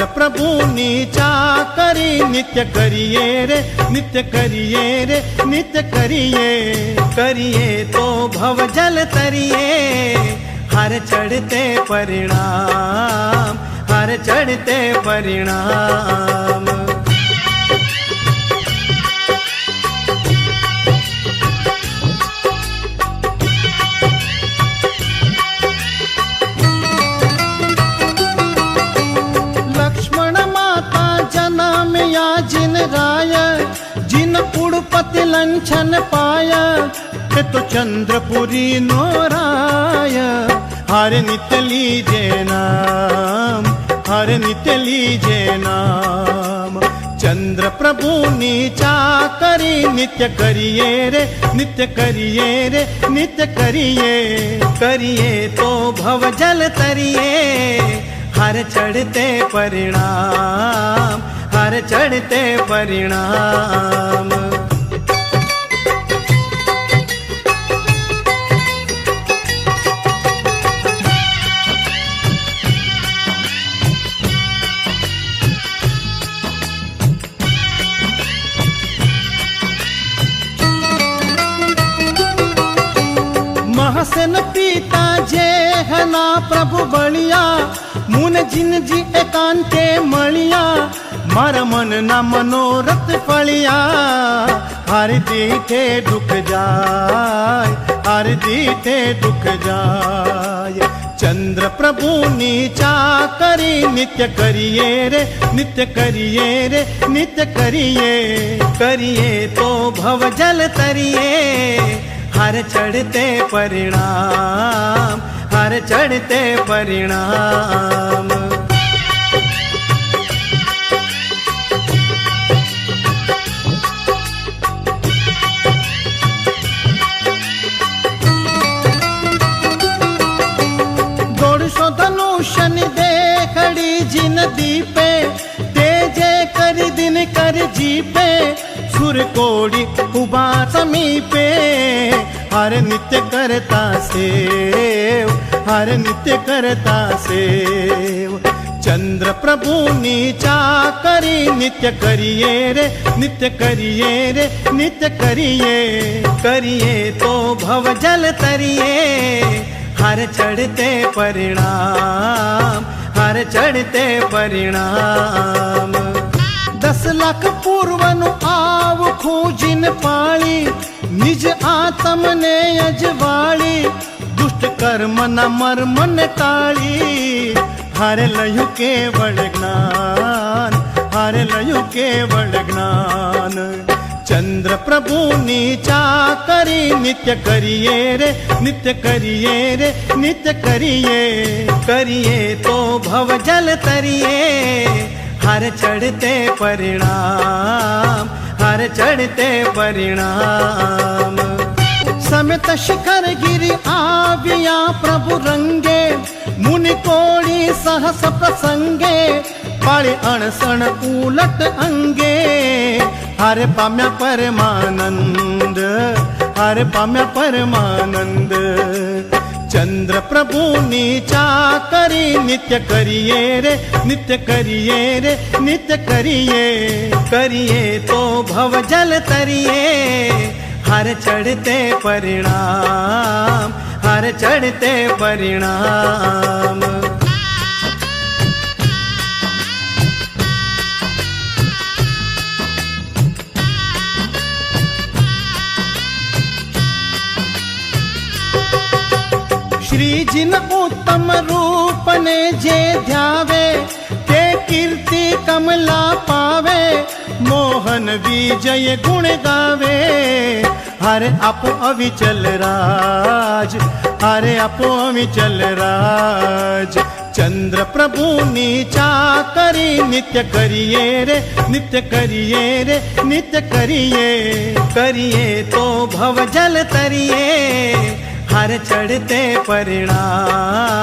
चंद्र प्रभु नीचा करी नित्य करिए रे, नित्य करिए रे, नित्य करिए। करिए तो भव जल तरिए, हर चढ़ते परिणाम, हर चढ़ते परिणाम। जिन राय जिन उड़पति लंछन पाया, ते तो चंद्रपुरी नोराय। हर नित्य लीजे नाम, हर नित्य लीजे नाम। चंद्र प्रभु नीचा करी नित्य करिए रे, नित्य करिए रे, नित्य करिए। करिए तो भव जल तरिए, हर चढ़ते परिणाम, हर चढ़ते परिणाम। महसन पीता जे हना प्रभु बलिया, मुन जिन जी एकांते मलिया। मार मन न मनोरथ फलिया, हर दीठे दुख जाय, हर दीठे दुख जाय। चंद्र प्रभु नीचा करी नित्य करिए रे, नित्य करिए रे, नित्य करिए। करिए तो भव जल तरिए, हर चढ़ते परिणाम, हर चढ़ते परिणाम। धनुषनि देखड़ी जिन दीपे, तेजे कर दिन कर जीपे। सुर कोड़ी उबा समीपे, हर नित्य करता सेव, हर नित्य करता सेव। चंद्र प्रभु नीचा करी नित्य करिए रे, नित्य करिए रे, नित्य करिए। करिए तो भव जल तरिए, हर चढ़ते परिणाम, हर चढ़ते परिणाम। 10 लाख पूर्वनु आव खोजिन पाली, निज आत्म ने अजवाली। दुष्ट कर्म न मर्म न टाली, हर लयु केवल ज्ञान, हर लयु केवल ज्ञान। चंद्र प्रभु नीचा करी नित्य करिए रे, नित्य करिए रे, नित्य करिए। करिए तो भव जल तरिए, हर चढ़ते परिणाम, हर चढ़ते परिणाम। समेत शिखर गिरि आविया प्रभु रंगे, मुनि कोड़ी सहस प्रसंगे। पाळे अणसण उलट अंगे, हर पाम्या परमानंद, हर पाम्या परमानंद। चंद्र प्रभु नीचा करी नित्य करिए रे, नित्य करिए रे, नित्य करिए। करिए तो भव जल तरिए, हर चढ़ते परिणाम, हर चढ़ते परिणाम। श्री जिन उत्तम रूप ने जे ध्यावे, ते कीर्ति कमला पावे। मोहन विजय गुण गावे, हरे आपो अविचल राज, हरे आपो अविचल राज। चंद्र प्रभु नीचा करी नित्य करिए रे, नित्य करिए रे, नित्य करिए। करिए तो भव जल तरिए, हर चढ़ते परिणाम।